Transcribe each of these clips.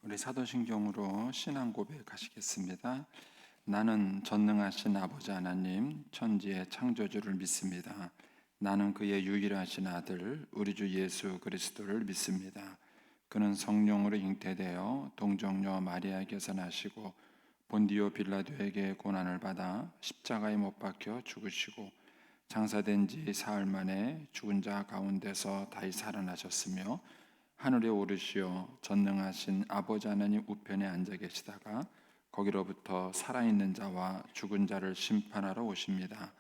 우리 사도신경으로 신앙 고백하시겠습니다. 나는 전능하신 아버지 하나님 천지의 창조주를 믿습니다. 나는 그의 유일하신 아들 우리 주 예수 그리스도를 믿습니다. 그는 성령으로 잉태되어 동정녀 마리아에게서 나시고 본디오 빌라도에게 고난을 받아 십자가에 못 박혀 죽으시고 장사된 지 사흘 만에 죽은 자 가운데서 다시 살아나셨으며 하늘에 오르시어 전능하신 아버지 하나님 우편에 앉아 계시다가 거기로부터 살아있는 자와 죽은 자를 심판하러 오십니다.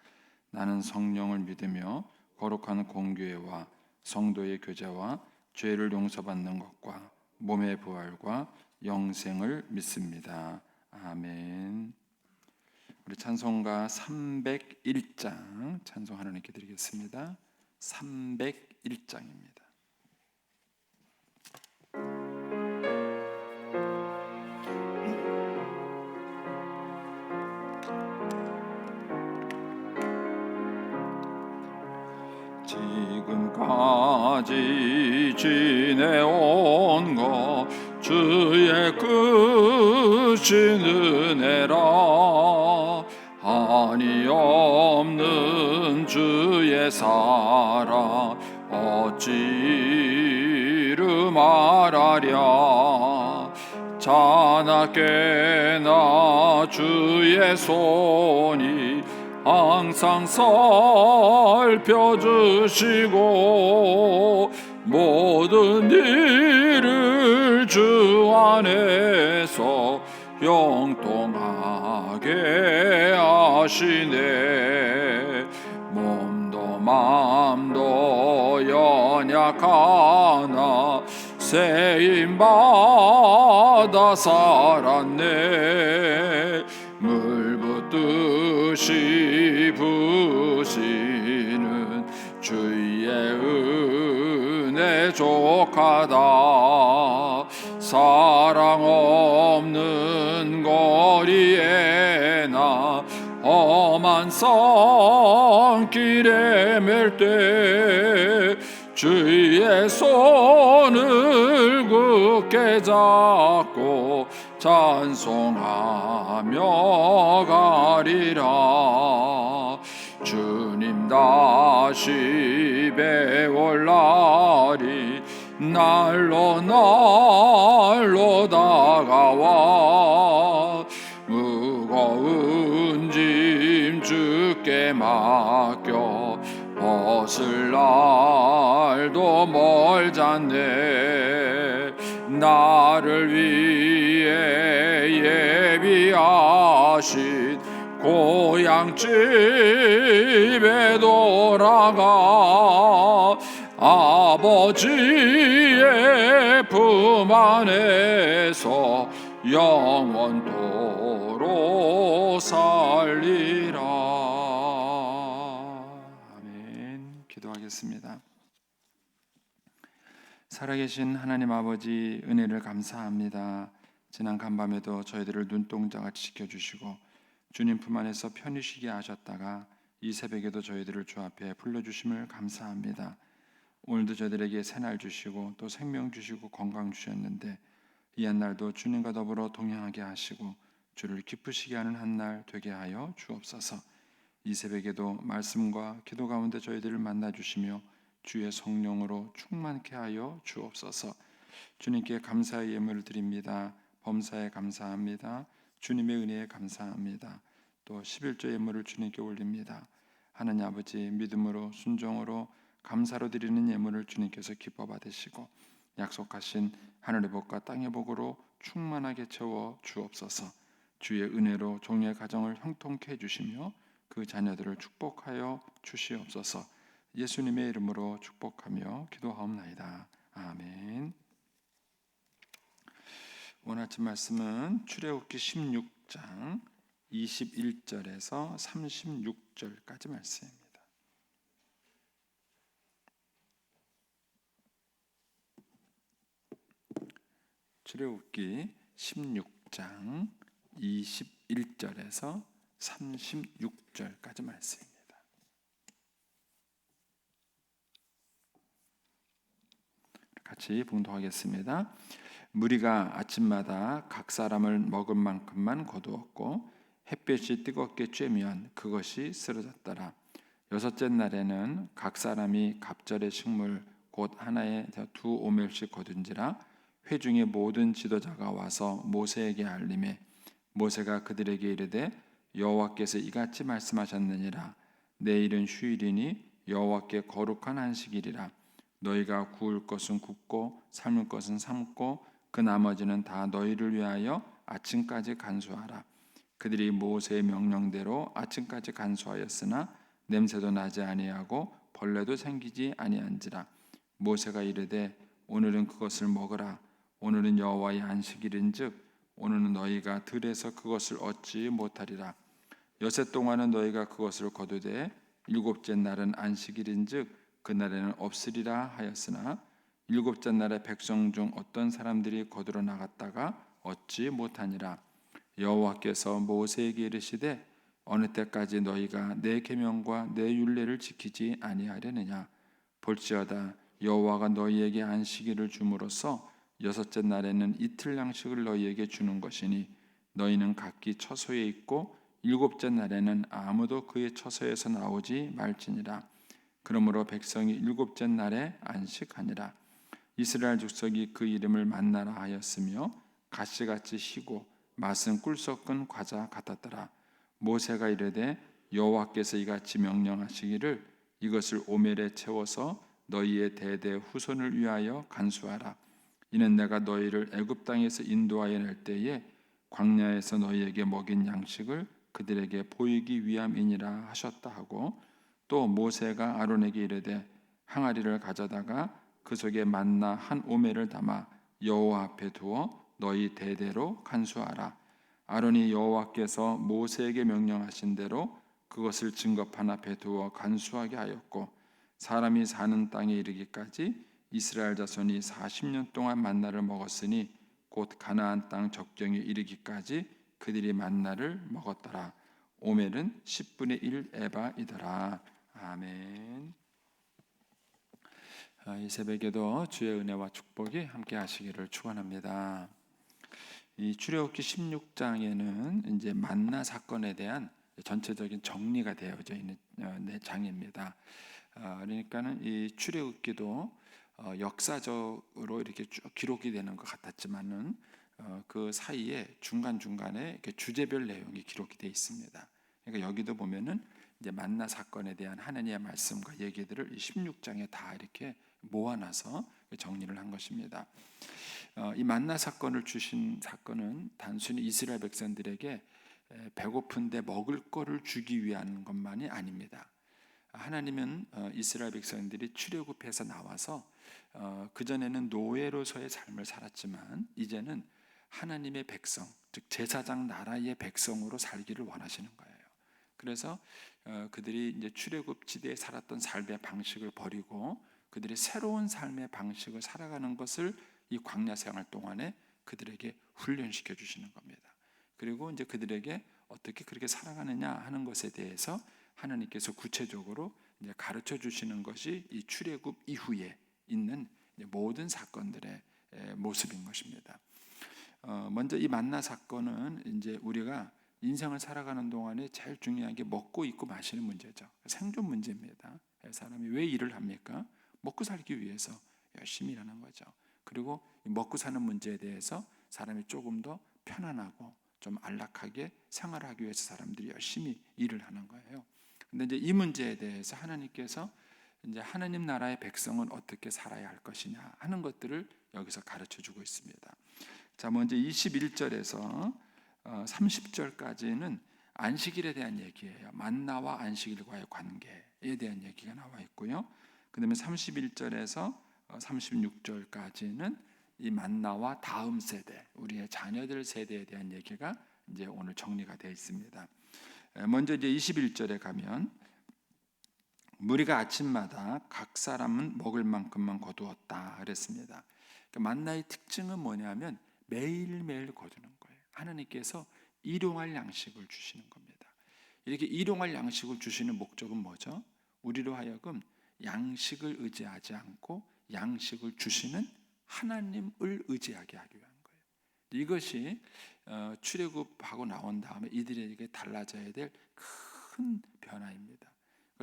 나는 성령을 믿으며 거룩한 공교회와 성도의 교제와 죄를 용서받는 것과 몸의 부활과 영생을 믿습니다. 아멘. 우리 찬송가 301장 찬송 하나님께 드리겠습니다. 301장입니다. 지금까지 지내온 것 주의 크신 은혜라. 한이 없는 주의 사랑 어찌 이루 말하랴. 자나깨나 주의 손이 항상 살펴주시고 모든 일을 주 안에서 형통하게 하시네. 몸도 마음도 연약하나 세임받아 살았네. 물붓듯이 부시는 주의 은혜 족하다. 사랑 없는 거리에 나 험한 산길에 맬 때 주의 손을 굳게 잡고 찬송하며 가리라. 주님 다시 배울 날이 날로 날로 다가와. 무거운 짐 주께 맡겨 벗을 날도 멀잖네. 나를 위해 예비하신 고향집에 돌아가 아버지의 품 안에서 영원토록 살리라. 아멘. 기도하겠습니다. 살아계신 하나님 아버지, 은혜를 감사합니다. 지난 간밤에도 저희들을 눈동자같이 지켜주시고 주님 품 안에서 편히 쉬게 하셨다가 이 새벽에도 저희들을 주 앞에 불러주심을 감사합니다. 오늘도 저희들에게 새날 주시고 또 생명 주시고 건강 주셨는데 이 한날도 주님과 더불어 동행하게 하시고 주를 기쁘시게 하는 한날 되게 하여 주옵소서. 이 새벽에도 말씀과 기도 가운데 저희들을 만나 주시며 주의 성령으로 충만케 하여 주옵소서. 주님께 감사의 예물을 드립니다. 범사에 감사합니다. 주님의 은혜에 감사합니다. 또 11조 예물을 주님께 올립니다. 하나님 아버지, 믿음으로 순종으로 감사로 드리는 예물을 주님께서 기뻐 받으시고 약속하신 하늘의 복과 땅의 복으로 충만하게 채워 주옵소서. 주의 은혜로 종의 가정을 형통케 해주시며 그 자녀들을 축복하여 주시옵소서. 예수님의 이름으로 축복하며 기도하옵나이다. 아멘. 오늘 아침 말씀은 출애굽기 16장 21절에서 36절까지 말씀입니다. 출애굽기 16장 21절에서 36절까지 말씀입니다. 같이 봉독하겠습니다. 무리가 아침마다 각 사람을 먹을 만큼만 거두었고 햇볕이 뜨겁게 쬐면 그것이 쓰러졌더라. 여섯째 날에는 각 사람이 갑절의 식물 곧 하나에 두 오멜씩 거둔지라. 회중의 모든 지도자가 와서 모세에게 알림해 모세가 그들에게 이르되 여호와께서 이같이 말씀하셨느니라. 내일은 휴일이니 여호와께 거룩한 안식일이라. 너희가 구울 것은 굽고 삶을 것은 삶고 그 나머지는 다 너희를 위하여 아침까지 간수하라. 그들이 모세의 명령대로 아침까지 간수하였으나 냄새도 나지 아니하고 벌레도 생기지 아니한지라. 모세가 이르되 오늘은 그것을 먹으라. 오늘은 여호와의 안식일인즉 오늘은 너희가 들에서 그것을 얻지 못하리라. 여섯 동안은 너희가 그것을 거두되 일곱째 날은 안식일인즉 그날에는 없으리라 하였으나 일곱째 날에 백성 중 어떤 사람들이 거두러 나갔다가 얻지 못하니라. 여호와께서 모세에게 이르시되 어느 때까지 너희가 내 계명과 내 율례를 지키지 아니하려느냐. 볼지어다 여호와가 너희에게 안식일을 줌으로써 여섯째 날에는 이틀 양식을 너희에게 주는 것이니 너희는 각기 처소에 있고 일곱째 날에는 아무도 그의 처소에서 나오지 말지니라. 그러므로 백성이 일곱째 날에 안식하니라. 이스라엘 족속이 그 이름을 만나라 하였으며 가시같이 희고 맛은 꿀 섞은 과자 같았더라. 모세가 이르되 여호와께서 이같이 명령하시기를 이것을 오멜에 채워서 너희의 대대 후손을 위하여 간수하라. 이는 내가 너희를 애굽 땅에서 인도하여 낼 때에 광야에서 너희에게 먹인 양식을 그들에게 보이기 위함이니라 하셨다 하고, 또 모세가 아론에게 이르되 항아리를 가져다가 그 속에 만나 한 오멜을 담아 여호와 앞에 두어 너희 대대로 간수하라. 아론이 여호와께서 모세에게 명령하신 대로 그것을 증거판 앞에 두어 간수하게 하였고, 사람이 사는 땅에 이르기까지 이스라엘 자손이 40년 동안 만나를 먹었으니 곧 가나안 땅 적경에 이르기까지 그들이 만나를 먹었더라. 오멜은 10분의 1 에바이더라. 아멘. 이 새벽에도 주의 은혜와 축복이 함께 하시기를 축원합니다. 이 출애굽기 16장에는 이제 만나 사건에 대한 전체적인 정리가 되어져 있는 장입니다. 그러니까는 이 출애굽기도 역사적으로 이렇게 쭉 기록이 되는 것 같았지만은 그 사이에 중간 중간에 이렇게 주제별 내용이 기록이 되어 있습니다. 그러니까 여기도 보면은 이제 만나 사건에 대한 하나님의 말씀과 얘기들을 16장에 다 이렇게 모아놔서 정리를 한 것입니다. 이 만나 사건을 주신 사건은 단순히 이스라엘 백성들에게 배고픈데 먹을 거를 주기 위한 것만이 아닙니다. 하나님은 이스라엘 백성들이 출애굽해서 나와서 그전에는 노예로서의 삶을 살았지만 이제는 하나님의 백성, 즉 제사장 나라의 백성으로 살기를 원하시는 거예요. 그래서 그들이 이제 출애굽 지대에 살았던 삶의 방식을 버리고 그들이 새로운 삶의 방식을 살아가는 것을 이 광야 생활 동안에 그들에게 훈련시켜 주시는 겁니다. 그리고 이제 그들에게 어떻게 그렇게 살아가느냐 하는 것에 대해서 하나님께서 구체적으로 이제 가르쳐 주시는 것이 이 출애굽 이후에 있는 모든 사건들의 모습인 것입니다. 먼저 이 만나 사건은 이제 우리가 인생을 살아가는 동안에 제일 중요한 게 먹고 입고 마시는 문제죠. 생존 문제입니다. 사람이 왜 일을 합니까? 먹고 살기 위해서 열심히 일하는 거죠. 그리고 먹고 사는 문제에 대해서 사람이 조금 더 편안하고 좀 안락하게 생활하기 위해서 사람들이 열심히 일을 하는 거예요. 근데 이제 이 문제에 대해서 하나님께서 이제 하나님 나라의 백성은 어떻게 살아야 할 것이냐 하는 것들을 여기서 가르쳐 주고 있습니다. 자, 먼저 21절에서 30절까지는 안식일에 대한 얘기예요. 만나와 안식일과의 관계에 대한 얘기가 나와 있고요. 그다음에 31절에서 36절까지는 이 만나와 다음 세대, 우리의 자녀들 세대에 대한 얘기가 이제 오늘 정리가 되어 있습니다. 먼저 이제 21절에 가면 무리가 아침마다 각 사람은 먹을 만큼만 거두었다 그랬습니다. 그러니까 만나의 특징은 뭐냐면 매일매일 거두는 거예요. 하나님께서 일용할 양식을 주시는 겁니다. 이렇게 일용할 양식을 주시는 목적은 뭐죠? 우리로 하여금 양식을 의지하지 않고 양식을 주시는 하나님을 의지하게 하기 위함. 이것이 출애굽하고 나온 다음에 이들에게 달라져야 될 큰 변화입니다.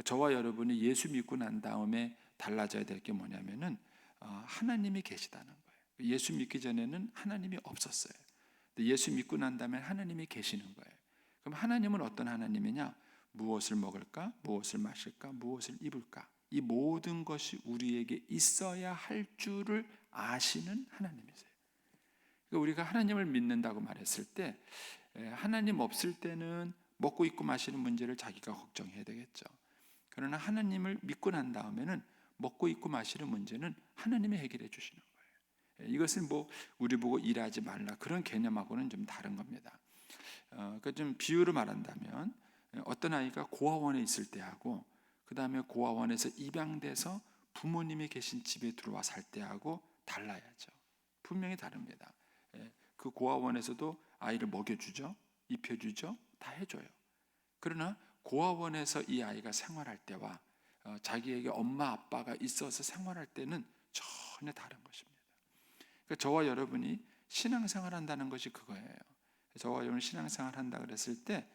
저와 여러분이 예수 믿고 난 다음에 달라져야 될 게 뭐냐면은 하나님이 계시다는 거예요. 예수 믿기 전에는 하나님이 없었어요. 근데 예수 믿고 난 다음에 하나님이 계시는 거예요. 그럼 하나님은 어떤 하나님이냐? 무엇을 먹을까? 무엇을 마실까? 무엇을 입을까? 이 모든 것이 우리에게 있어야 할 줄을 아시는 하나님이세요. 그러니까 우리가 하나님을 믿는다고 말했을 때 하나님 없을 때는 먹고 입고 마시는 문제를 자기가 걱정해야 되겠죠. 그러나 하나님을 믿고 난 다음에는 먹고 입고 마시는 문제는 하나님이 해결해 주시는 거예요. 이것은 뭐 우리 보고 일하지 말라 그런 개념하고는 좀 다른 겁니다. 그러니까 좀 비유로 말한다면 어떤 아이가 고아원에 있을 때하고 그 다음에 고아원에서 입양돼서 부모님이 계신 집에 들어와 살 때하고 달라야죠. 분명히 다릅니다. 그 고아원에서도 아이를 먹여주죠, 입혀주죠, 다 해줘요. 그러나 고아원에서 이 아이가 생활할 때와 자기에게 엄마 아빠가 있어서 생활할 때는 전혀 다른 것입니다. 그러니까 저와 여러분이 신앙생활한다는 것이 그거예요. 저와 여러분 신앙생활 한다 그랬을 때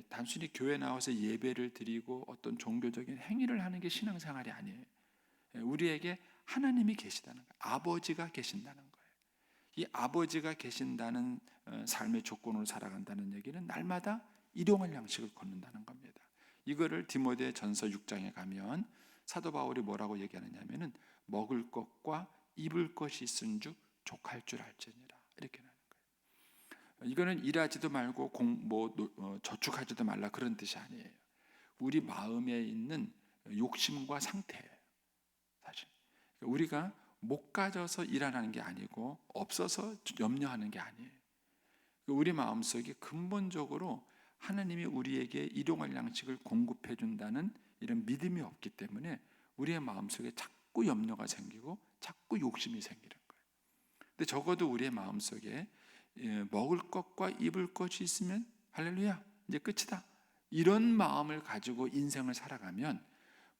단순히 교회 나와서 예배를 드리고 어떤 종교적인 행위를 하는 게 신앙생활이 아니에요. 우리에게 하나님이 계시다는 거예요. 아버지가 계신다는 거예요. 이 아버지가 계신다는 삶의 조건으로 살아간다는 얘기는 날마다 일용할 양식을 걷는다는 겁니다. 이거를 디모데 전서 6장에 가면 사도 바울이 뭐라고 얘기하느냐면은 먹을 것과 입을 것이 있은즉 족할 줄 알지니라 이렇게 하는 거예요. 이거는 일하지도 말고 저축하지도 말라 그런 뜻이 아니에요. 우리 마음에 있는 욕심과 상태예요. 사실 우리가 못 가져서 일하는 게 아니고 없어서 염려하는 게 아니에요. 우리 마음속에 근본적으로 하나님이 우리에게 일용할 양식을 공급해 준다는 이런 믿음이 없기 때문에 우리의 마음속에 자꾸 염려가 생기고 자꾸 욕심이 생기는 거예요. 근데 적어도 우리의 마음속에 먹을 것과 입을 것이 있으면 할렐루야 이제 끝이다 이런 마음을 가지고 인생을 살아가면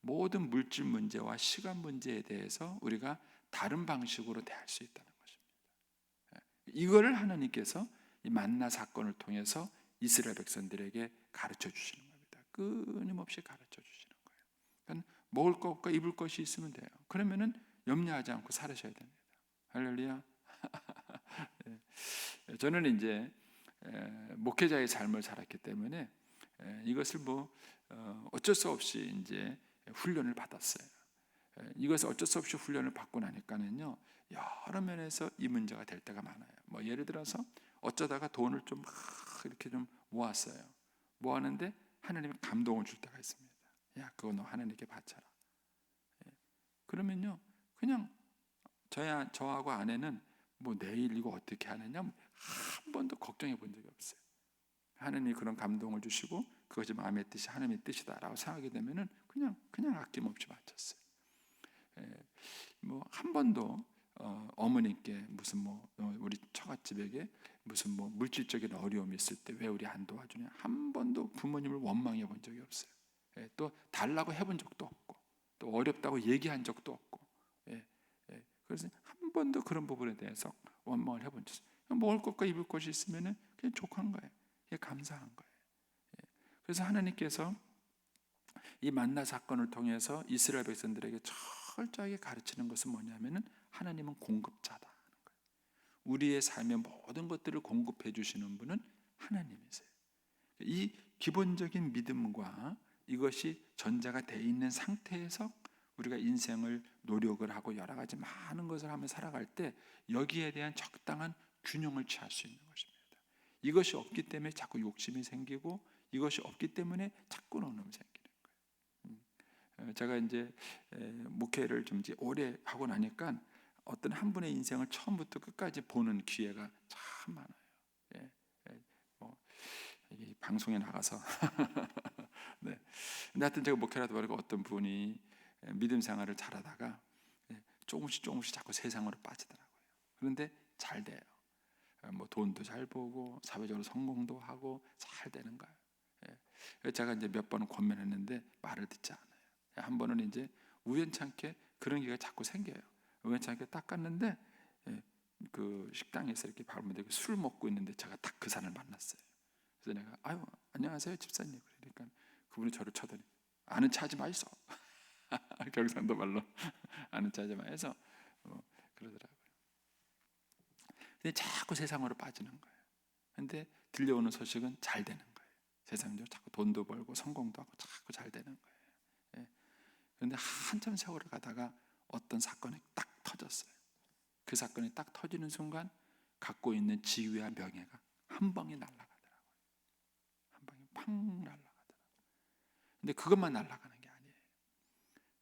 모든 물질 문제와 시간 문제에 대해서 우리가 다른 방식으로 대할 수 있다는 것입니다. 이거를 하나님께서 이 만나 사건을 통해서 이스라엘 백성들에게 가르쳐 주시는 겁니다. 끊임없이 가르쳐 주시는 거예요. 그러니까 먹을 것과 입을 것이 있으면 돼요. 그러면은 염려하지 않고 살으셔야 됩니다. 할렐루야. 저는 이제 목회자의 삶을 살았기 때문에 이것을 어쩔 수 없이 이제 훈련을 받았어요. 이것을 어쩔 수 없이 훈련을 받고 나니까는요 여러 면에서 이 문제가 될 때가 많아요. 예를 들어서 어쩌다가 돈을 좀 이렇게 좀 모았어요. 모았는데 하나님이 감동을 줄 때가 있습니다. 야, 그거 너 하나님께 바쳐라. 그러면요, 그냥 저하고 아내는 내일 이거 어떻게 하느냐 한 번도 걱정해 본 적이 없어요. 하나님이 그런 감동을 주시고 그것이 마음의 뜻이 하나님의 뜻이다라고 생각하게 되면은 그냥 아낌없이 바쳤어요. 한 번도 어머니께 무슨 우리 처갓집에게 무슨 물질적인 어려움이 있을 때 왜 우리 안 도와주냐 한 번도 부모님을 원망해 본 적이 없어요. 또 달라고 해본 적도 없고 또 어렵다고 얘기한 적도 없고 그래서 한 번도 그런 부분에 대해서 원망을 해본 적 없어요. 먹을 것과 입을 것이 있으면은 그냥 족한 거예요. 감사한 거예요. 그래서 하나님께서 이 만나 사건을 통해서 이스라엘 백성들에게 철저하게 가르치는 것은 뭐냐면은 하나님은 공급자다. 우리의 삶의 모든 것들을 공급해 주시는 분은 하나님이세요. 이 기본적인 믿음과 이것이 전제가 되어 있는 상태에서 우리가 인생을 노력을 하고 여러 가지 많은 것을 하며 살아갈 때 여기에 대한 적당한 균형을 취할 수 있는 것입니다. 이것이 없기 때문에 자꾸 욕심이 생기고 이것이 없기 때문에 자꾸 노름이 생기는 거예요. 제가 이제 목회를 좀 이제 오래 하고 나니까 어떤 한 분의 인생을 처음부터 끝까지 보는 기회가 참 많아요. 이 방송에 나가서 네. 근데 하여튼 제가 목회라도 말고 어떤 분이 믿음 생활을 잘하다가 조금씩 자꾸 세상으로 빠지더라고요. 그런데 잘 돼요. 돈도 잘 벌고 사회적으로 성공도 하고 잘 되는 거예요. 제가 이제 몇 번은 권면했는데 말을 듣지 않아요. 한 번은 이제 우연찮게 그런 기회가 자꾸 생겨요. 우연찮게 딱 갔는데 그 식당에서 이렇게 밥을 먹는데 술 먹고 있는데 제가 딱 그 사람을 만났어요. 그래서 내가 아유 안녕하세요 집사님 그러니까 그분이 저를 쳐다니 아는 체 하지 마이소. 경상도 말로 아는 체 하지 마이소 그러더라고요. 근데 자꾸 세상으로 빠지는 거예요. 근데 들려오는 소식은 잘 되는 거예요. 세상적으로 자꾸 돈도 벌고 성공도 하고 자꾸 잘 되는 거예요. 예. 그런데 한참 세월을 가다가 어떤 사건이 딱 터졌어요. 그 사건이 딱 터지는 순간 갖고 있는 지위와 명예가 한 방에 날아가더라고요. 한 방에 팡 날아가더라고요. 근데 그것만 날아가는 게 아니에요.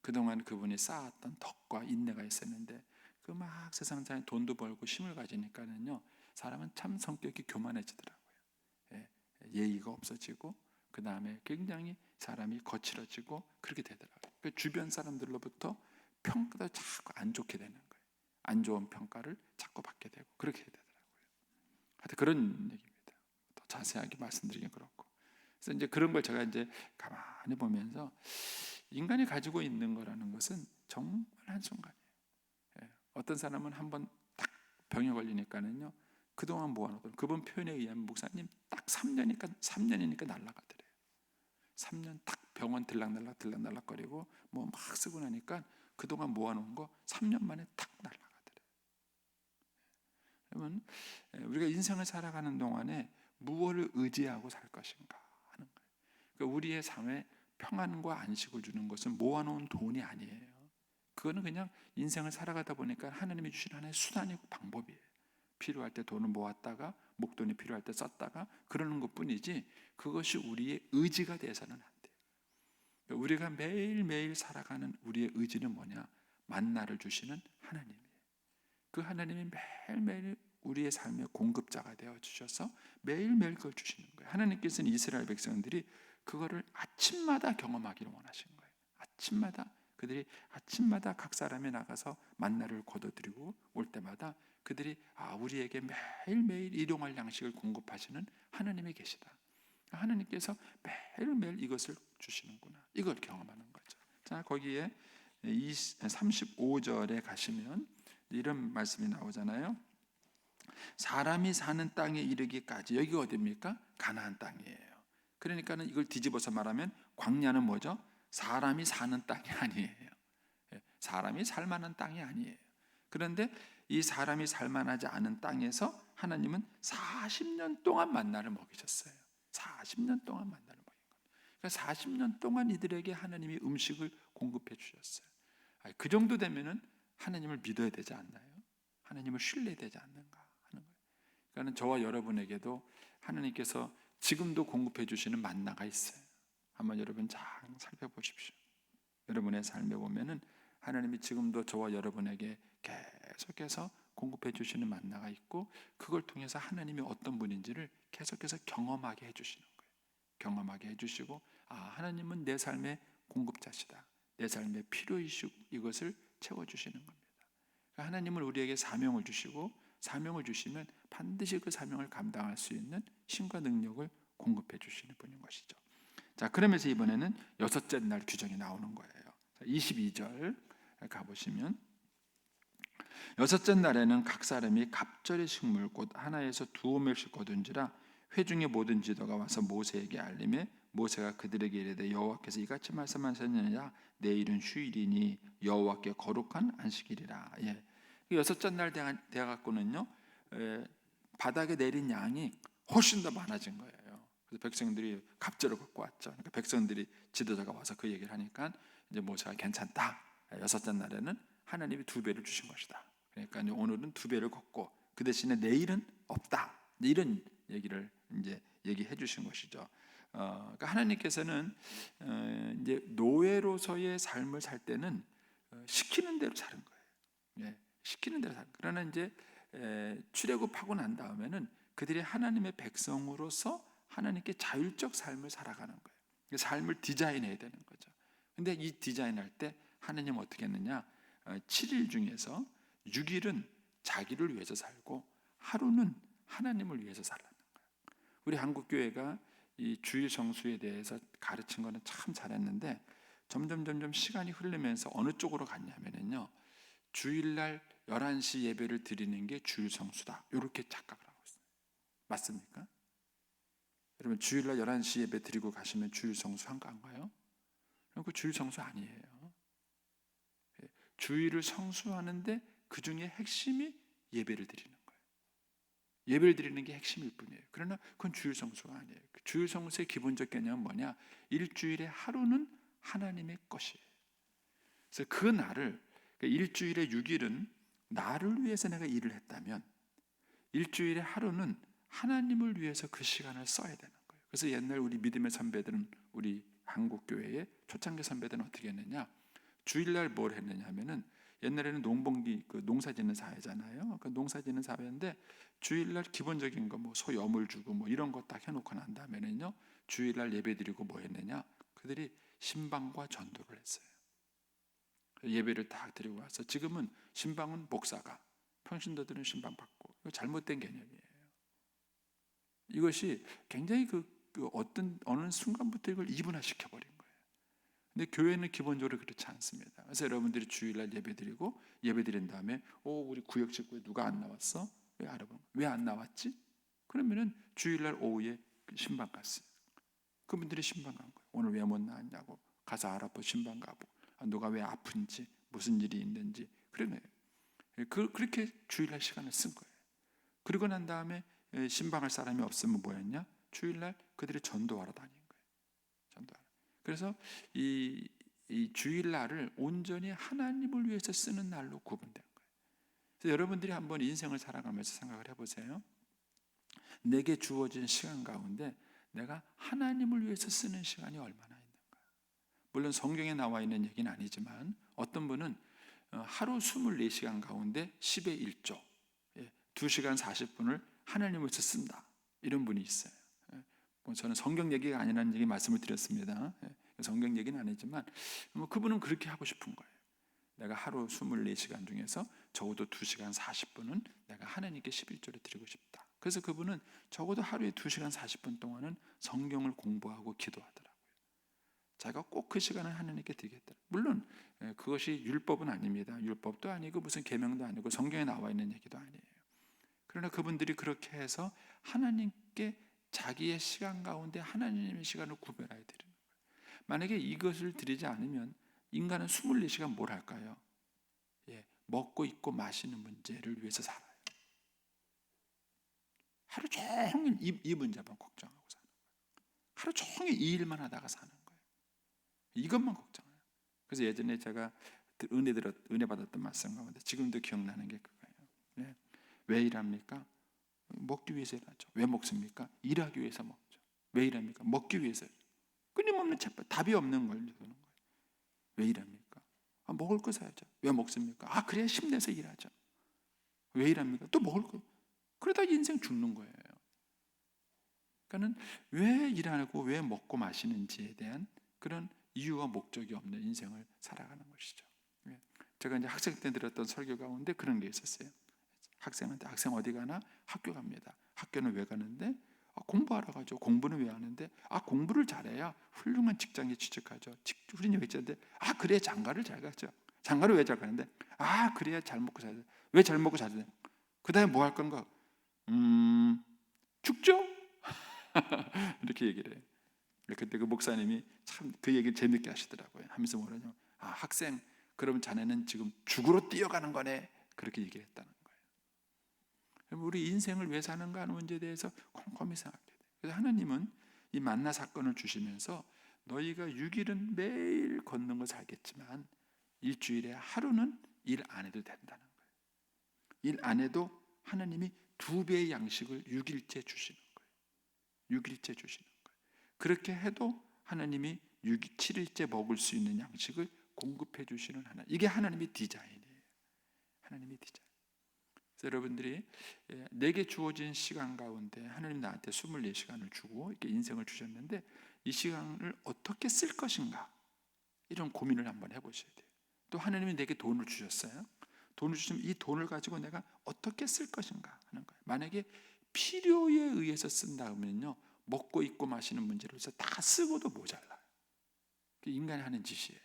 그동안 그분이 쌓았던 덕과 인내가 있었는데 그 막 세상에 돈도 벌고 힘을 가지니까는요 사람은 참 성격이 교만해지더라고요. 예, 예의가 없어지고 그 다음에 굉장히 사람이 거칠어지고 그렇게 되더라고요. 그 주변 사람들로부터 평가도 자꾸 안 좋게 되는 거예요. 안 좋은 평가를 자꾸 받게 되고 그렇게 되더라고요. 하여튼 그런 얘기입니다. 더 자세하게 말씀드리긴 그렇고. 그래서 이제 그런 걸 제가 이제 가만히 보면서 인간이 가지고 있는 거라는 것은 정말 한순간이에요. 예, 어떤 사람은 한번 딱 병에 걸리니까는요. 그동안 모아놓던 그분 표현에 의하면 목사님 딱 3년이니까 날아가더래요. 3년 딱 병원 들락날락거리고 뭐 막 쓰고 나니까 그동안 모아놓은 거 3년 만에 딱 날아가더래요. 그러면 우리가 인생을 살아가는 동안에 무엇을 의지하고 살 것인가 하는 거예요. 그러니까 우리의 삶에 평안과 안식을 주는 것은 모아놓은 돈이 아니에요. 그거는 그냥 인생을 살아가다 보니까 하나님이 주신 하나의 수단이고 방법이에요. 필요할 때 돈을 모았다가 목돈이 필요할 때 썼다가 그러는 것뿐이지 그것이 우리의 의지가 돼서는 안 돼요. 그러니까 우리가 매일매일 살아가는 우리의 의지는 뭐냐? 만나를 주시는 하나님이에요. 그 하나님이 매일매일 우리의 삶의 공급자가 되어 주셔서 매일매일 그걸 주시는 거예요. 하나님께서는 이스라엘 백성들이 그거를 아침마다 경험하기를 원하신 거예요. 아침마다 그들이 아침마다 각 사람이 나가서 만나를 거둬들이고 올 때마다 그들이 우리에게 매일매일 일용할 양식을 공급하시는 하나님이 계시다. 하나님께서 매일매일 이것을 주시는구나. 이걸 경험하는 거죠. 자, 거기에 35절에 가시면 이런 말씀이 나오잖아요. 사람이 사는 땅에 이르기까지 여기가 어디입니까? 가나안 땅이에요. 그러니까는 이걸 뒤집어서 말하면 광야는 뭐죠? 사람이 사는 땅이 아니에요. 사람이 살 만한 땅이 아니에요. 그런데 이 사람이 살 만하지 않은 땅에서 하나님은 40년 동안 만나를 먹이셨어요. 40년 동안 만나를 먹인 겁니다. 그러니까 40년 동안 이들에게 하나님이 음식을 공급해 주셨어요. 그 정도 되면은 하나님을 믿어야 되지 않나요? 하나님을 신뢰해야 되지 않는가 하는 거예요. 그러니까 저와 여러분에게도 하나님께서 지금도 공급해 주시는 만나가 있어요. 한번 여러분 잘 살펴보십시오. 여러분의 삶에 보면은 하나님이 지금도 저와 여러분에게 계속해서 공급해 주시는 만나가 있고 그걸 통해서 하나님이 어떤 분인지를 계속해서 경험하게 해주시는 거예요. 경험하게 해주시고 하나님은 내 삶의 공급자시다. 내 삶의 필요이시고 이것을 채워주시는 겁니다. 그러니까 하나님은 우리에게 사명을 주시고 사명을 주시면 반드시 그 사명을 감당할 수 있는 힘과 능력을 공급해 주시는 분인 것이죠. 자, 그러면서 이번에는 여섯째 날 규정이 나오는 거예요. 22절 가보시면 여섯째 날에는 각 사람이 갑절의 식물 곧 하나에서 두 오멜씩 거둔지라 회중의 모든 지도가 와서 모세에게 알림해 모세가 그들에게 이르되 여호와께서 이같이 말씀하셨느니라 내일은 휴일이니 여호와께 거룩한 안식일이라. 여섯째 날 되어 갖고는요 바닥에 내린 양이 훨씬 더 많아진 거예요. 그래서 백성들이 갑절을 갖고 왔죠. 그러니까 백성들이 지도자가 와서 그 얘기를 하니까 이제 모세가 괜찮다. 여섯째 날에는 하나님이 2배를 주신 것이다. 그러니까 이제 오늘은 2배를 걷고 그 대신에 내일은 없다. 이런 얘기를 이제 얘기해 주신 것이죠. 그러니까 하나님께서는 이제 노예로서의 삶을 살 때는 시키는 대로 사는 거예요. 시키는 대로 사는. 그러나 이제 출애굽하고 난 다음에는 그들이 하나님의 백성으로서 하나님께 자율적 삶을 살아가는 거예요. 삶을 디자인해야 되는 거죠. 근데 이 디자인할 때 하나님 어떻게 했느냐? 7일 중에서 6일은 자기를 위해서 살고 하루는 하나님을 위해서 살라는 거예요. 우리 한국 교회가 이 주일 성수에 대해서 가르친 거는 참 잘했는데 점점 시간이 흐르면서 어느 쪽으로 갔냐면요. 주일날 11시 예배를 드리는 게 주일 성수다. 이렇게 착각을 하고 있어요. 맞습니까? 여러분 주일날 11시 예배 드리고 가시면 주일 성수 한가한가요? 그 주일 성수 아니에요. 주일을 성수하는데 그 중에 핵심이 예배를 드리는 거예요. 예배를 드리는 게 핵심일 뿐이에요. 그러나 그건 주일 성수가 아니에요. 주일 성수의 기본적 개념은 뭐냐? 일주일의 하루는 하나님의 것이에요. 그래서 그 날을, 일주일의 6일은 나를 위해서 내가 일을 했다면 일주일의 하루는 하나님을 위해서 그 시간을 써야 되는 거예요. 그래서 옛날 우리 믿음의 선배들은, 우리 한국교회의 초창기 선배들은 어떻게 했느냐, 주일날 뭘 했느냐 하면은, 옛날에는 농번기, 농사짓는 사회잖아요. 농사짓는 사회인데 주일날 기본적인 거, 소 여물 주고 이런 거 딱 해놓고 난 다음에는요, 주일날 예배드리고 뭐 했느냐, 그들이 신방과 전도를 했어요. 예배를 딱 드리고 와서, 지금은 신방은 목사가, 평신도들은 신방 받고, 이거 잘못된 개념이에요. 이것이 굉장히 어느 순간부터 이걸 이분화시켜 버린 거예요. 근데 교회는 기본적으로 그렇지 않습니다. 그래서 여러분들이 주일날 예배드리고 예배드린 다음에 우리 구역 식구에 누가 안 나왔어? 왜 알아보는 거예요? 왜 안 나왔지? 그러면은 주일날 오후에 신방 갔어요. 그분들이 신방 간 거예요. 오늘 왜 못 나왔냐고 가서 알아보, 신방 가고, 누가 왜 아픈지, 무슨 일이 있는지, 그러네요. 그렇게 주일날 시간을 쓴 거예요. 그리고 난 다음에 신방할 사람이 없으면 뭐였냐? 주일날 그들이 전도하러 다닌 거예요. 전도하러. 그래서 이 주일날을 온전히 하나님을 위해서 쓰는 날로 구분된 거예요. 그래서 여러분들이 한번 인생을 살아가면서 생각을 해보세요. 내게 주어진 시간 가운데 내가 하나님을 위해서 쓰는 시간이 얼마나 있는가? 물론 성경에 나와 있는 얘기는 아니지만, 어떤 분은 하루 24시간 가운데 10의 1조, 2시간 40분을 하나님을 위해서 쓴다, 이런 분이 있어요. 저는 성경 얘기가 아니라는 얘기 말씀을 드렸습니다. 성경 얘기는 아니지만 그분은 그렇게 하고 싶은 거예요. 내가 하루 24시간 중에서 적어도 2시간 40분은 내가 하나님께 11조를 드리고 싶다. 그래서 그분은 적어도 하루에 2시간 40분 동안은 성경을 공부하고 기도하더라고요. 자기가 꼭 그 시간을 하나님께 드리겠다. 물론 그것이 율법은 아닙니다. 율법도 아니고 무슨 계명도 아니고 성경에 나와 있는 얘기도 아니에요. 그러나 그분들이 그렇게 해서 하나님께 자기의 시간 가운데 하나님의 시간을 구별하여 드리는 거예요. 만약에 이것을 드리지 않으면 인간은 24시간 뭘 할까요? 먹고 입고 마시는 문제를 위해서 살아요. 하루 종일 이 문제만 걱정하고 사는 거예요. 하루 종일 이 일만 하다가 사는 거예요. 이것만 걱정해요. 그래서 예전에 제가 은혜 받았던 말씀 가운데 지금도 기억나는 게 그거예요. 왜 일합니까? 먹기 위해서 일하죠. 왜 먹습니까? 일하기 위해서 먹죠. 왜 일합니까? 먹기 위해서. 끊임없는 채발, 답이 없는 걸 주는 거예요. 왜 일합니까? 먹을 거 사야죠. 왜 먹습니까? 그래야 힘내서 일하죠. 왜 일합니까? 또 먹을 거. 그러다 인생 죽는 거예요. 그러니까는 왜 일하고 왜 먹고 마시는지에 대한 그런 이유와 목적이 없는 인생을 살아가는 것이죠. 제가 이제 학생 때 들었던 설교 가운데 그런 게 있었어요. 학생한테, 학생 어디 가나? 학교 갑니다. 학교는 왜 가는데? 공부하러 가죠. 공부는 왜 하는데? 공부를 잘해야 훌륭한 직장에 취직하죠. 훌륭한 직장인데, 그래야 장가를 잘 가죠. 장가를 왜 잘 가는데? 그래야 잘 먹고 살아야 돼. 왜 잘 먹고 살아야 돼? 그 다음에 뭐 할 건가? 죽죠? 이렇게 얘기를 해요. 그때 그 목사님이 참 그 얘기를 재밌게 하시더라고요. 하면서 뭐라냐? 학생, 그럼 자네는 지금 죽으러 뛰어가는 거네. 그렇게 얘기를 했다는 거예요. 우리 인생을 왜 사는가 하는 문제에 대해서 곰곰이 생각해야 돼요. 그래서 하나님은 이 만나 사건을 주시면서 너희가 6일은 매일 걷는 거 살겠지만 일주일에 하루는 일 안 해도 된다는 거예요. 일 안 해도 하나님이 2배의 양식을 6일째 주시는 거예요. 6일째 주시는 거예요. 그렇게 해도 하나님이 7일째 먹을 수 있는 양식을 공급해 주시는 하나님. 이게 하나님의 디자인이에요. 하나님의 디자인. 그래서 여러분들이 내게 주어진 시간 가운데 하나님 나한테 24시간을 주고 이렇게 인생을 주셨는데 이 시간을 어떻게 쓸 것인가, 이런 고민을 한번 해보셔야 돼요. 또 하나님이 내게 돈을 주셨어요. 돈을 주시면 이 돈을 가지고 내가 어떻게 쓸 것인가 하는 거예요. 만약에 필요에 의해서 쓴다면요, 먹고 입고 마시는 문제로 해서 다 쓰고도 모자라요. 인간이 하는 짓이에요.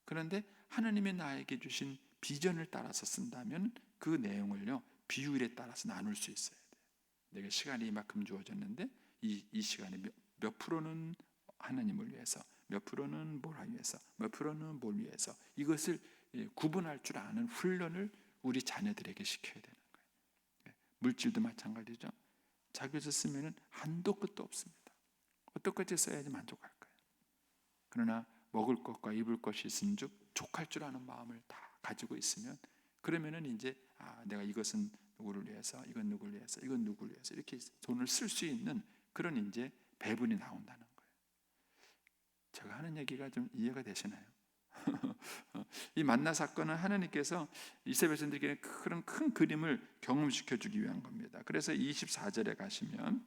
그런데 하나님이 나에게 주신 비전을 따라서 쓴다면 그 내용을요 비율에 따라서 나눌 수 있어야 돼요. 내가 시간이 이만큼 주어졌는데 이 시간에 몇 프로는 하나님을 위해서, 몇 프로는 뭘 하기 위해서, 몇 프로는 뭘 위해서, 이것을 구분할 줄 아는 훈련을 우리 자녀들에게 시켜야 되는 거예요. 물질도 마찬가지죠. 자기에서 쓰면은 한도 끝도 없습니다. 어떻게까지 써야지 만족할까요? 그러나 먹을 것과 입을 것이 있은즉 족할 줄 아는 마음을 다 가지고 있으면, 그러면은 이제 내가 이것은 누구를 위해서, 이건 누구를 위해서, 이건 누구를 위해서 이렇게 돈을 쓸 수 있는 그런 이제 배분이 나온다는 거예요. 제가 하는 얘기가 좀 이해가 되시나요? 이 만나 사건은 하나님께서 이스라엘 백성들에게 그런 큰 그림을 경험시켜 주기 위한 겁니다. 그래서 24절에 가시면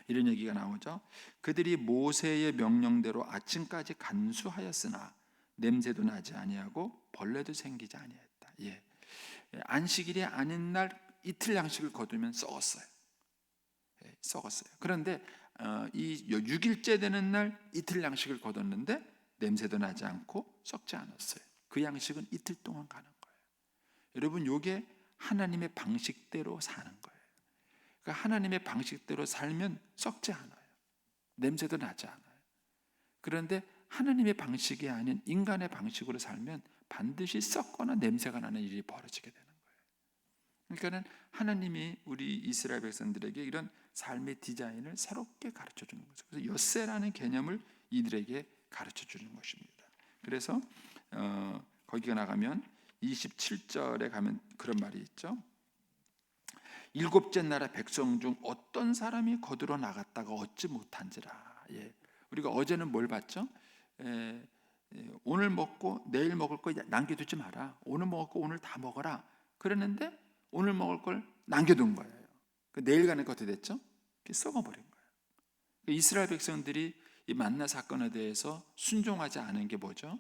이런 얘기가 나오죠. 그들이 모세의 명령대로 아침까지 간수하였으나 냄새도 나지 아니하고 벌레도 생기지 아니했다. 안식일이 아닌 날 이틀 양식을 거두면 썩었어요. 썩었어요. 그런데 이 6일째 되는 날 이틀 양식을 거뒀는데 냄새도 나지 않고 썩지 않았어요. 그 양식은 이틀 동안 가는 거예요. 여러분, 이게 하나님의 방식대로 사는 거예요. 그러니까 하나님의 방식대로 살면 썩지 않아요. 냄새도 나지 않아요. 그런데 하나님의 방식이 아닌 인간의 방식으로 살면 반드시 썩거나 냄새가 나는 일이 벌어지게 되는 거예요. 그러니까는 하나님이 우리 이스라엘 백성들에게 이런 삶의 디자인을 새롭게 가르쳐 주는 거죠. 그래서 엿새라는 개념을 이들에게 가르쳐 주는 것입니다. 그래서 거기가 나가면 27절에 가면 그런 말이 있죠. 일곱째 날에 백성 중 어떤 사람이 거두러 나갔다가 얻지 못한지라. 우리가 어제는 뭘 봤죠? 오늘 먹고 내일 먹을 거 남겨두지 마라. 오늘 먹을 거 오늘 다 먹어라. 그랬는데 오늘 먹을 걸 남겨둔 거예요. 내일 가는 거 어떻게 됐죠? 썩어버린 거예요. 이스라엘 백성들이 이 만나 사건에 대해서 순종하지 않은 게 뭐죠?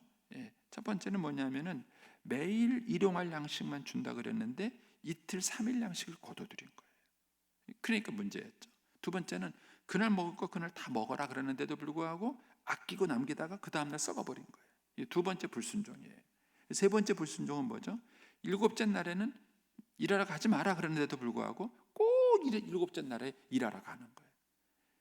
첫 번째는 뭐냐면은 매일 일용할 양식만 준다 그랬는데 이틀 3일 양식을 거둬들인 거예요. 그러니까 문제였죠. 두 번째는 그날 먹을 거 그날 다 먹어라 그러는데도 불구하고 아끼고 남기다가 그 다음날 썩어버린 거예요. 이 두 번째 불순종이에요. 세 번째 불순종은 뭐죠? 일곱째 날에는 일하러 가지 마라 그러는데도 불구하고 꼭 일곱째 날에 일하러 가는 거예요.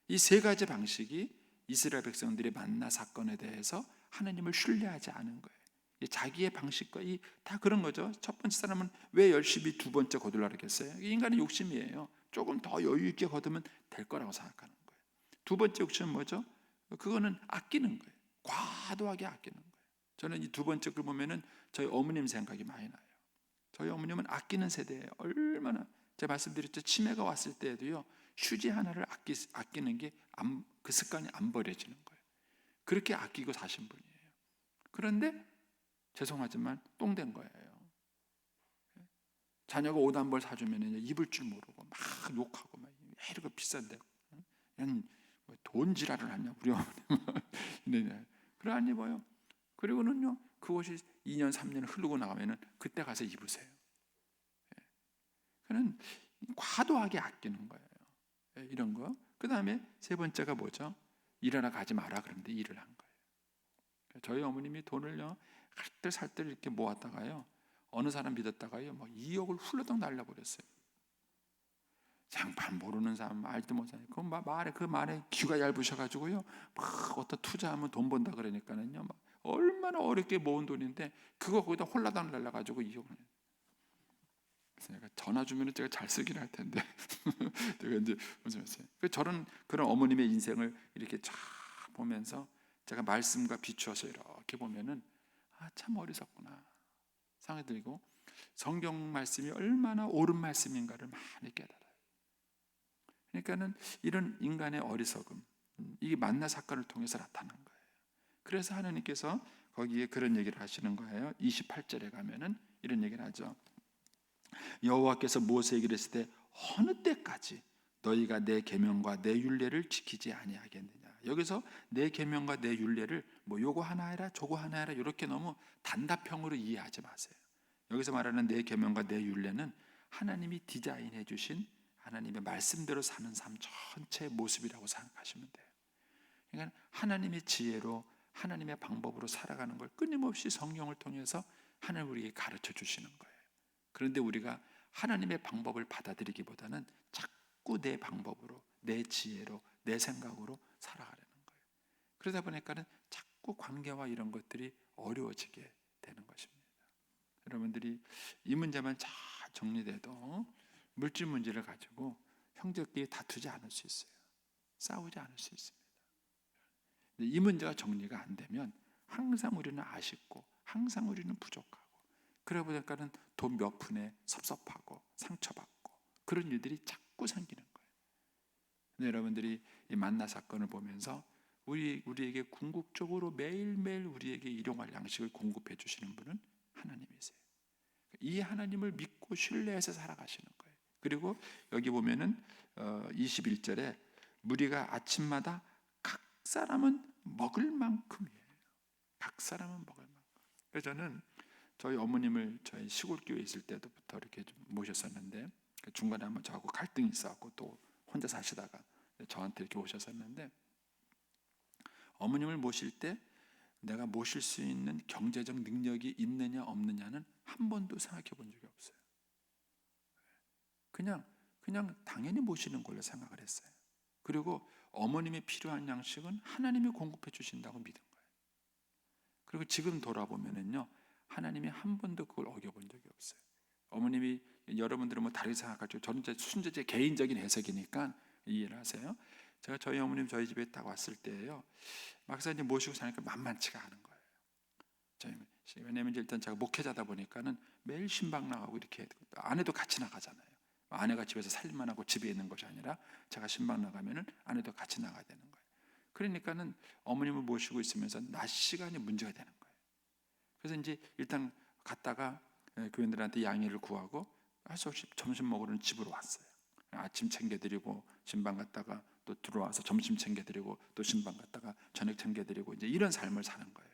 이 세 가지 방식이 이스라엘 백성들의 만나 사건에 대해서 하나님을 신뢰하지 않은 거예요. 자기의 방식과 다 그런 거죠. 첫 번째 사람은 왜 열심히 두 번째 거두려고 했겠어요? 인간의 욕심이에요. 조금 더 여유 있게 거두면 될 거라고 생각하는 거예요. 두 번째 욕심은 뭐죠? 그거는 아끼는 거예요. 과도하게 아끼는 거예요. 저는 이 두 번째 글 보면은 저희 어머님 생각이 많이 나요. 저희 어머님은 아끼는 세대예요. 얼마나 제가 말씀드렸죠. 치매가 왔을 때에도요. 휴지 하나를 아끼는 게 그 습관이 안 버려지는 거예요. 그렇게 아끼고 사신 분이에요. 그런데 죄송하지만 똥된 거예요. 자녀가 옷 한 벌 사주면 입을 줄 모르고 막 욕하고 막 이러고 비싼데 그냥 돈 지랄을 하냐 우리 어머님은 그래 안 입어요. 그리고는요 그 옷이 2년 3년 흐르고 나가면은 그때 가서 입으세요. 그는 과도하게 아끼는 거예요. 이런 거. 그 다음에 세 번째가 뭐죠? 일하러 가지 마라 그런데 일을 한 거예요. 저희 어머님이 돈을요 할 살 때 이렇게 모았다가요 어느 사람 믿었다가요 뭐 2억을 훌러덩 날려버렸어요. 장판 모르는 사람 알지도 못하는 그 말에 귀가 얇으셔가지고요 막 어떤 투자하면 돈 번다 그러니까는요 막 얼마나 어렵게 모은 돈인데 그거 거기다 홀라당 날려가지고 2억을. 내가 전화 주면은 제가 잘 쓰긴 할 텐데 제가 이제 무슨했어요. 저런 그런 어머님의 인생을 이렇게 쫙 보면서 제가 말씀과 비추어서 이렇게 보면은 참 어리석구나 생각이 들고 성경 말씀이 얼마나 옳은 말씀인가를 많이 깨달아요. 그러니까는 이런 인간의 어리석음, 이게 만나 사건을 통해서 나타난 거예요. 그래서 하나님께서 거기에 그런 얘기를 하시는 거예요. 28절에 가면은 이런 얘기를 하죠. 여호와께서 모세에게 이르실 때 어느 때까지 너희가 내 계명과 내 율례를 지키지 아니하겠느냐. 여기서 내 계명과 내 율례를 뭐 요거 하나 해라 저거 하나 해라 이렇게 너무 단답형으로 이해하지 마세요. 여기서 말하는 내 계명과 내 율례는 하나님이 디자인해 주신 하나님의 말씀대로 사는 삶 전체의 모습이라고 생각하시면 돼요. 그러니까 하나님의 지혜로 하나님의 방법으로 살아가는 걸 끊임없이 성경을 통해서 하나님 우리에게 가르쳐 주시는 거예요. 그런데 우리가 하나님의 방법을 받아들이기보다는 자꾸 내 방법으로, 내 지혜로, 내 생각으로 살아가려는 거예요. 그러다 보니까는 자꾸 관계와 이런 것들이 어려워지게 되는 것입니다. 여러분들이 이 문제만 잘 정리돼도 물질 문제를 가지고 형제끼리 다투지 않을 수 있어요. 싸우지 않을 수 있습니다. 이 문제가 정리가 안 되면 항상 우리는 아쉽고 항상 우리는 부족하고, 그러다 보니까는 돈 몇 푼에 섭섭하고 상처받고 그런 일들이 자꾸 생기는 거예요. 근데 여러분들이 이 만나 사건을 보면서 우리에게 궁극적으로 매일매일 우리에게 일용할 양식을 공급해 주시는 분은 하나님이세요. 이 하나님을 믿고 신뢰해서 살아가시는 거예요. 그리고 여기 보면은 21절에 무리가 아침마다 각 사람은 먹을 만큼이에요. 각 사람은 먹을 만큼. 그래서 저는 저희 어머님을 저희 시골 교회에 있을 때부터 이렇게 좀 모셨었는데, 중간에 한번 저하고 갈등이 있어갖고 또 혼자 사시다가 저한테 이렇게 오셨었는데, 어머님을 모실 때 내가 모실 수 있는 경제적 능력이 있느냐 없느냐는 한 번도 생각해 본 적이 없어요. 그냥 당연히 모시는 걸로 생각을 했어요. 그리고 어머님이 필요한 양식은 하나님이 공급해 주신다고 믿은 거예요. 그리고 지금 돌아보면은요, 하나님이 한 번도 그걸 어겨본 적이 없어요. 어머님이, 여러분들은 뭐 다르게 생각할지, 저는 순전 제 개인적인 해석이니까 이해를 하세요. 제가 저희 어머님 저희 집에 딱 왔을 때예요, 막상 이제 모시고 사니까 만만치가 않은 거예요. 왜냐면 일단 제가 목회자다 보니까는 매일 신방 나가고 이렇게, 아내도 같이 나가잖아요. 아내가 집에서 살림만 하고 집에 있는 것이 아니라 제가 신방 나가면은 아내도 같이 나가야 되는 거예요. 그러니까는 어머님을 모시고 있으면서 낮 시간이 문제가 되는 거예요. 그래서 이제 일단 갔다가 교인들한테 양해를 구하고 할 수 없이 점심 먹으러 집으로 왔어요. 아침 챙겨드리고 신방 갔다가 또 들어와서 점심 챙겨드리고 또 신방 갔다가 저녁 챙겨드리고 이제 이런 삶을 사는 거예요.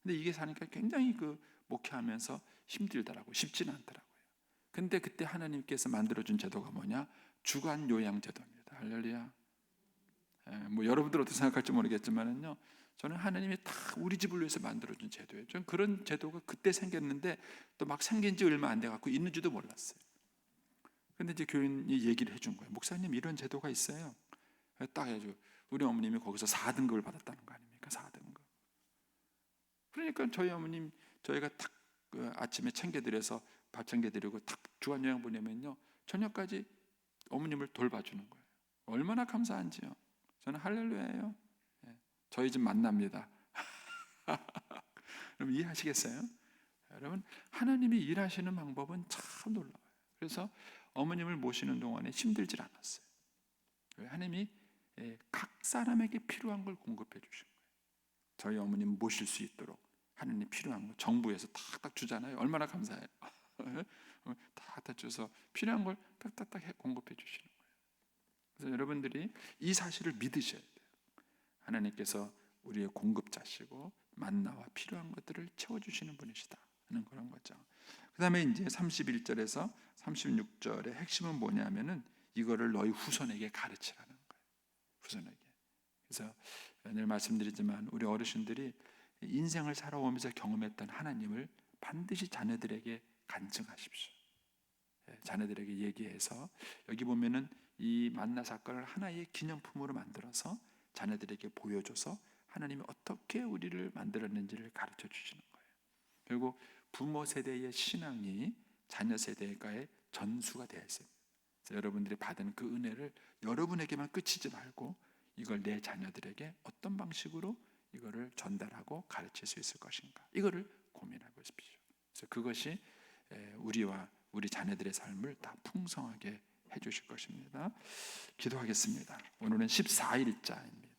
근데 이게 사니까 굉장히 목회하면서 힘들더라고요. 쉽지는 않더라고요. 근데 그때 하나님께서 만들어준 제도가 뭐냐? 주간 요양 제도입니다. 할렐루야. 뭐 여러분들 어떻게 생각할지 모르겠지만은요, 저는 하나님이 다 우리 집을 위해서 만들어준 제도예요. 저는 그런 제도가 그때 생겼는데 또 막 생긴 지 얼마 안 돼 갖고 있는지도 몰랐어요. 근데 이제 교인이 얘기를 해준 거예요. 목사님, 이런 제도가 있어요. 딱 해줘. 우리 어머님이 거기서 4등급을 받았다는 거 아닙니까? 4등급. 그러니까 저희 어머님, 저희가 탁 아침에 챙겨드려서 밥 챙겨드리고 탁 주간 요양 보내면요, 저녁까지 어머님을 돌봐주는 거예요. 얼마나 감사한지요. 저는 할렐루야예요. 저희 집 만납니다. 여러분 이해하시겠어요? 여러분, 하나님이 일하시는 방법은 참 놀라워요. 그래서 어머님을 모시는 동안에 힘들질 않았어요. 하나님이 각 사람에게 필요한 걸 공급해 주신 거예요. 저희 어머님 모실 수 있도록 하나님 필요한 거 정부에서 탁탁 주잖아요. 얼마나 감사해요. 탁탁 줘서 필요한 걸 딱딱딱 공급해 주시는 거예요. 그래서 여러분들이 이 사실을 믿으셔야 돼요. 하나님께서 우리의 공급자시고 만나와 필요한 것들을 채워주시는 분이시다 하는 그런 거죠. 그 다음에 이제 31절에서 36절의 핵심은 뭐냐면은 이거를 너희 후손에게 가르치라는 거예요. 후손에게. 그래서 늘 말씀드리지만 우리 어르신들이 인생을 살아오면서 경험했던 하나님을 반드시 자녀들에게 간증하십시오. 자녀들에게 얘기해서, 여기 보면은 이 만나 사건을 하나의 기념품으로 만들어서 자녀들에게 보여줘서 하나님이 어떻게 우리를 만들었는지를 가르쳐 주시는 거예요. 결국 부모 세대의 신앙이 자녀 세대가의 전수가 되어 있습니다. 그래서 여러분들이 받은 그 은혜를 여러분에게만 그치지 말고 이걸 내 자녀들에게 어떤 방식으로 이거를 전달하고 가르칠 수 있을 것인가, 이거를 고민해 보십시오. 그래서 그것이 우리와 우리 자녀들의 삶을 다 풍성하게 해주실 것입니다. 기도하겠습니다. 오늘은 14일자입니다.